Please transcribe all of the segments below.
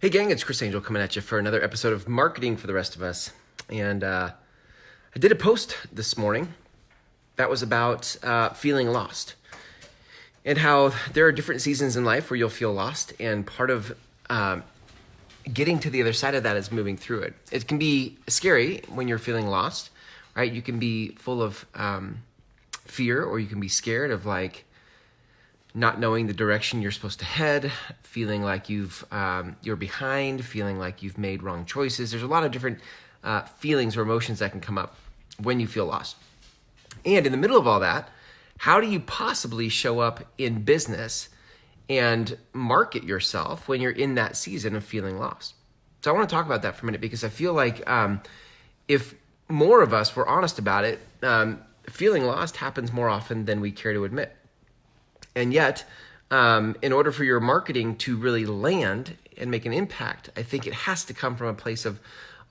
Hey gang, it's Chris Angel coming at you for another episode of Marketing for the Rest of Us. And I did a post this morning that was about feeling lost and how there are different seasons in life where you'll feel lost, and part of getting to the other side of that is moving through it. It can be scary when you're feeling lost, right? You can be full of fear, or you can be scared of not knowing the direction you're supposed to head, feeling like you're behind, feeling like you've made wrong choices. There's a lot of different feelings or emotions that can come up when you feel lost. And in the middle of all that, how do you possibly show up in business and market yourself when you're in that season of feeling lost? So I want to talk about that for a minute, because I feel like if more of us were honest about it, feeling lost happens more often than we care to admit. And yet, in order for your marketing to really land and make an impact, I think it has to come from a place of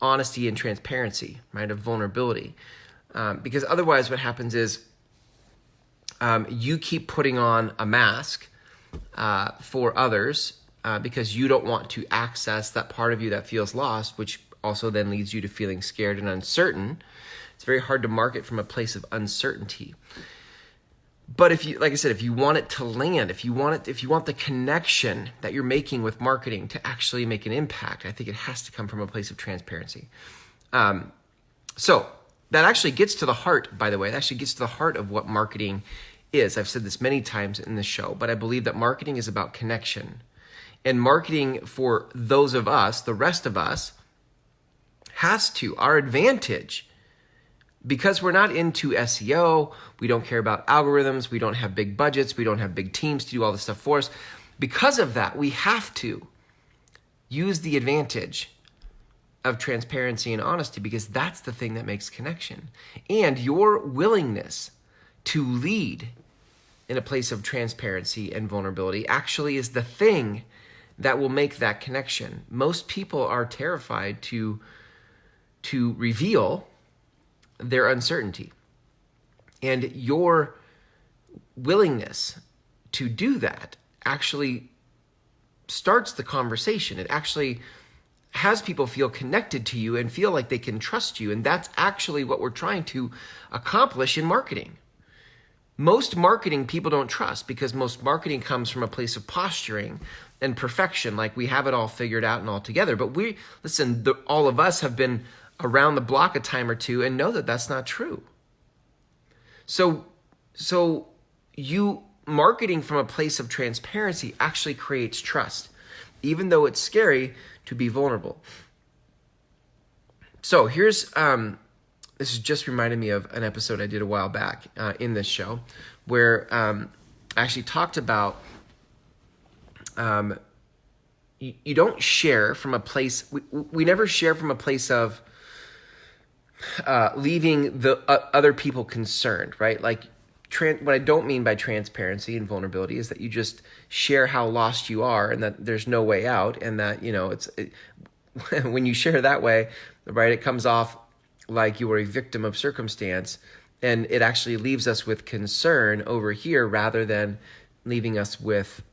honesty and transparency, right? Of vulnerability. Because otherwise what happens is you keep putting on a mask for others because you don't want to access that part of you that feels lost, which also then leads you to feeling scared and uncertain. It's very hard to market from a place of uncertainty. But if you, like I said, if you want it to land, if you want the connection that you're making with marketing to actually make an impact, I think it has to come from a place of transparency. So that actually gets to the heart, by the way. It actually gets to the heart of what marketing is. I've said this many times in the show, but I believe that marketing is about connection. And marketing for those of us, the rest of us, our advantage, because we're not into SEO, we don't care about algorithms, we don't have big budgets, we don't have big teams to do all this stuff for us. Because of that, we have to use the advantage of transparency and honesty, because that's the thing that makes connection. And your willingness to lead in a place of transparency and vulnerability actually is the thing that will make that connection. Most people are terrified to reveal their uncertainty. And your willingness to do that actually starts the conversation. It actually has people feel connected to you and feel like they can trust you. And that's actually what we're trying to accomplish in marketing. Most marketing people don't trust, because most marketing comes from a place of posturing and perfection, like we have it all figured out and all together. But all of us have been around the block a time or two and know that that's not true. So you marketing from a place of transparency actually creates trust, even though it's scary to be vulnerable. So here's, this has just reminded me of an episode I did a while back in this show, where I actually talked about you don't share from a place, we never share from a place of leaving the other people concerned, right? What I don't mean by transparency and vulnerability is that you just share how lost you are and that there's no way out, and that, when you share that way, right, it comes off like you were a victim of circumstance, and it actually leaves us with concern over here rather than leaving us with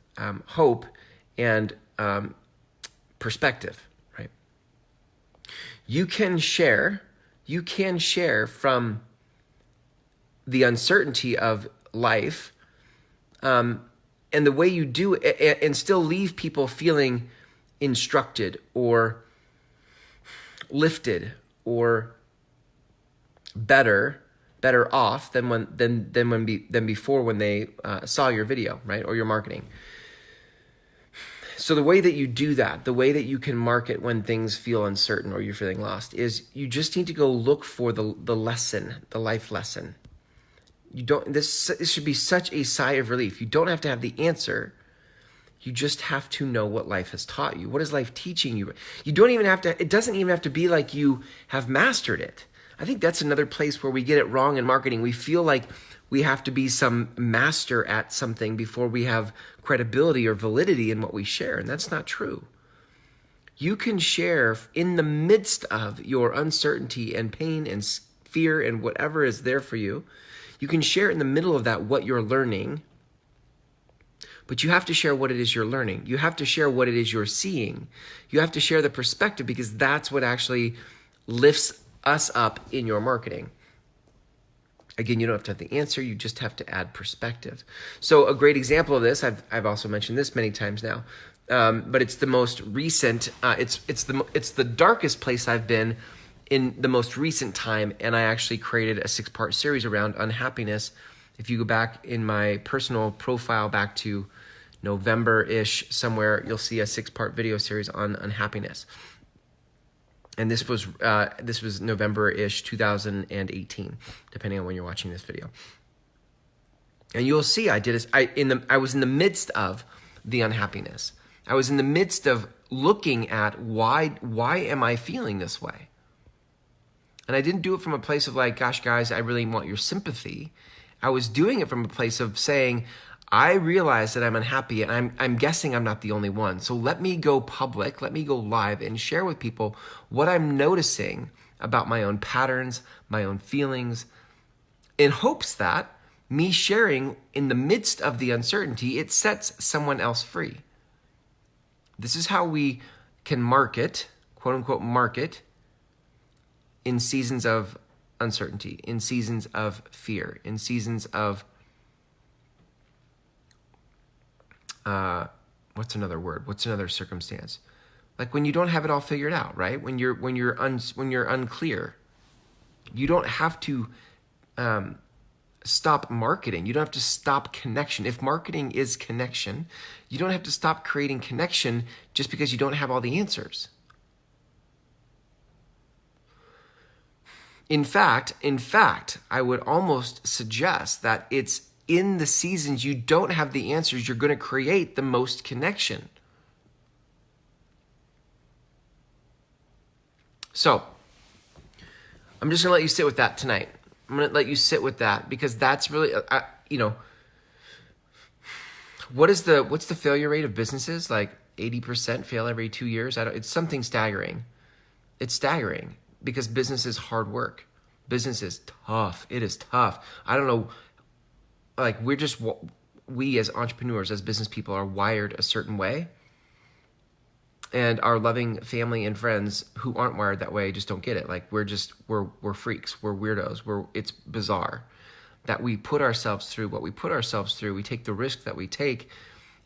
hope and perspective, right? You can share from the uncertainty of life, and the way you do it, and still leave people feeling instructed or lifted or better off than before when they saw your video, right, or your marketing. So the way that you do that, the way that you can market when things feel uncertain or you're feeling lost, is you just need to go look for the lesson, the life lesson. This should be such a sigh of relief. You don't have to have the answer. You just have to know what life has taught you. What is life teaching you? It doesn't even have to be like you have mastered it. I think that's another place where we get it wrong in marketing. We feel like we have to be some master at something before we have credibility or validity in what we share, and that's not true. You can share in the midst of your uncertainty and pain and fear and whatever is there for you. You can share in the middle of that what you're learning, But you have to share what it is you're learning. You have to share what it is you're seeing. You have to share the perspective, because that's what actually lifts us up in your marketing. Again, you don't have to have the answer. You just have to add perspective. So a great example of this, I've also mentioned this many times now, but it's the most recent. It's the darkest place I've been in the most recent time, and I actually created a 6-part series around unhappiness. If you go back in my personal profile back to November-ish somewhere, you'll see a 6-part video series on unhappiness. And this was November-ish 2018, depending on when you're watching this video. And you'll see I was in the midst of the unhappiness. I was in the midst of looking at why am I feeling this way? And I didn't do it from a place of like, gosh, guys, I really want your sympathy. I was doing it from a place of saying, I realize that I'm unhappy, and I'm guessing I'm not the only one. So let me go public, let me go live and share with people what I'm noticing about my own patterns, my own feelings, in hopes that me sharing in the midst of the uncertainty, it sets someone else free. This is how we can market, quote unquote, market in seasons of uncertainty, in seasons of fear, in seasons of what's another word? What's another circumstance? Like when you don't have it all figured out, right? When you're unclear, you don't have to stop marketing. You don't have to stop connection. If marketing is connection, you don't have to stop creating connection just because you don't have all the answers. In fact, I would almost suggest that it's in the seasons you don't have the answers, you're going to create the most connection. So, I'm just going to let you sit with that tonight. I'm going to let you sit with that, because that's really, what's the failure rate of businesses? Like 80% fail every 2 years? It's something staggering. It's staggering, because business is hard work. Business is tough. It is tough. I don't know. Like we as entrepreneurs, as business people, are wired a certain way. And our loving family and friends who aren't wired that way just don't get it. Like we're freaks. We're weirdos. It's bizarre that we put ourselves through what we put ourselves through. We take the risk that we take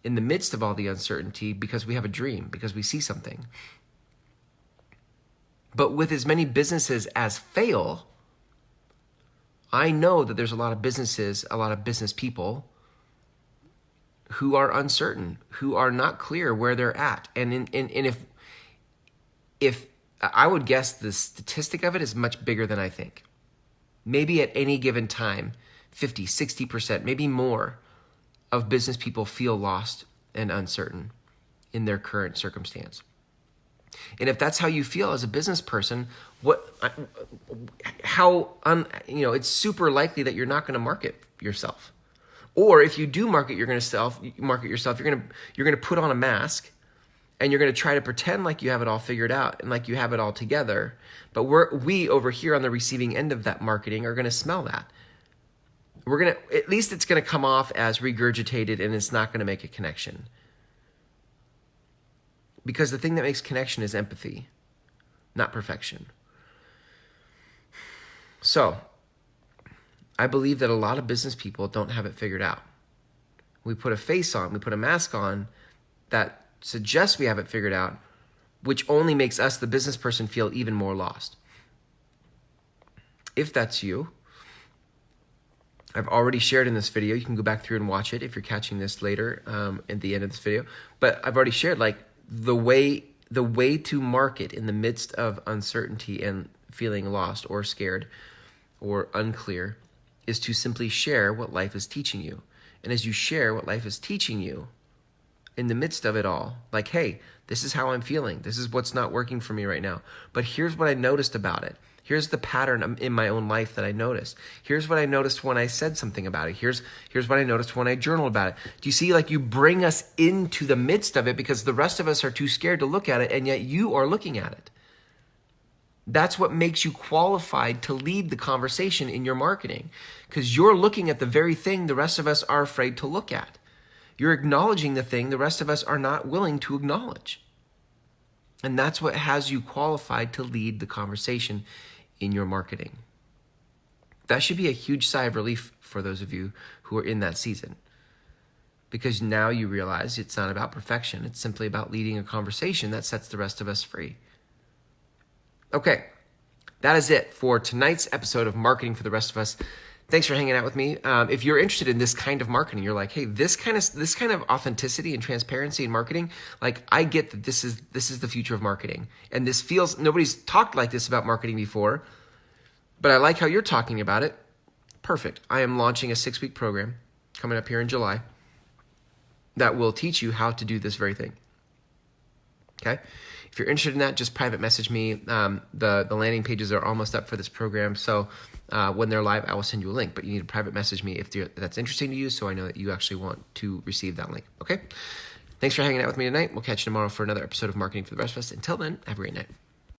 in the midst of all the uncertainty because we have a dream, because we see something. But with as many businesses as fail, I know that there's a lot of businesses, a lot of business people who are uncertain, who are not clear where they're at. And if I would guess the statistic of it is much bigger than I think. Maybe at any given time, 50, 60%, maybe more of business people feel lost and uncertain in their current circumstance. And if that's how you feel as a business person, it's super likely that you're not going to market yourself. Or if you do market yourself, you're going to put on a mask, and you're going to try to pretend like you have it all figured out and like you have it all together. But we over here on the receiving end of that marketing are going to smell that. At least it's going to come off as regurgitated, and it's not going to make a connection. Because the thing that makes connection is empathy, not perfection. So, I believe that a lot of business people don't have it figured out. We put a face on, we put a mask on that suggests we have it figured out, which only makes us, the business person, feel even more lost. If that's you, I've already shared in this video. You can go back through and watch it if you're catching this later at the end of this video. But I've already shared the way to market in the midst of uncertainty and feeling lost or scared or unclear is to simply share what life is teaching you. And as you share what life is teaching you in the midst of it all, like, hey, this is how I'm feeling. This is what's not working for me right now. But here's what I noticed about it. Here's the pattern in my own life that I noticed. Here's what I noticed when I said something about it. Here's what I noticed when I journaled about it. Do you see, you bring us into the midst of it because the rest of us are too scared to look at it, and yet you are looking at it. That's what makes you qualified to lead the conversation in your marketing, because you're looking at the very thing the rest of us are afraid to look at. You're acknowledging the thing the rest of us are not willing to acknowledge. And that's what has you qualified to lead the conversation in your marketing. That should be a huge sigh of relief for those of you who are in that season. Because now you realize it's not about perfection. It's simply about leading a conversation that sets the rest of us free. Okay, that is it for tonight's episode of Marketing for the Rest of Us. Thanks for hanging out with me. If you're interested in this kind of marketing, you're like, hey, this kind of authenticity and transparency in marketing, like I get that this is the future of marketing. And this feels, nobody's talked like this about marketing before, but I like how you're talking about it. Perfect. I am launching a 6-week program coming up here in July that will teach you how to do this very thing. Okay? If you're interested in that, just private message me. The landing pages are almost up for this program, so when they're live, I will send you a link. But you need to private message me if that's interesting to you, so I know that you actually want to receive that link. Okay? Thanks for hanging out with me tonight. We'll catch you tomorrow for another episode of Marketing for the Rest of Us. Until then, have a great night.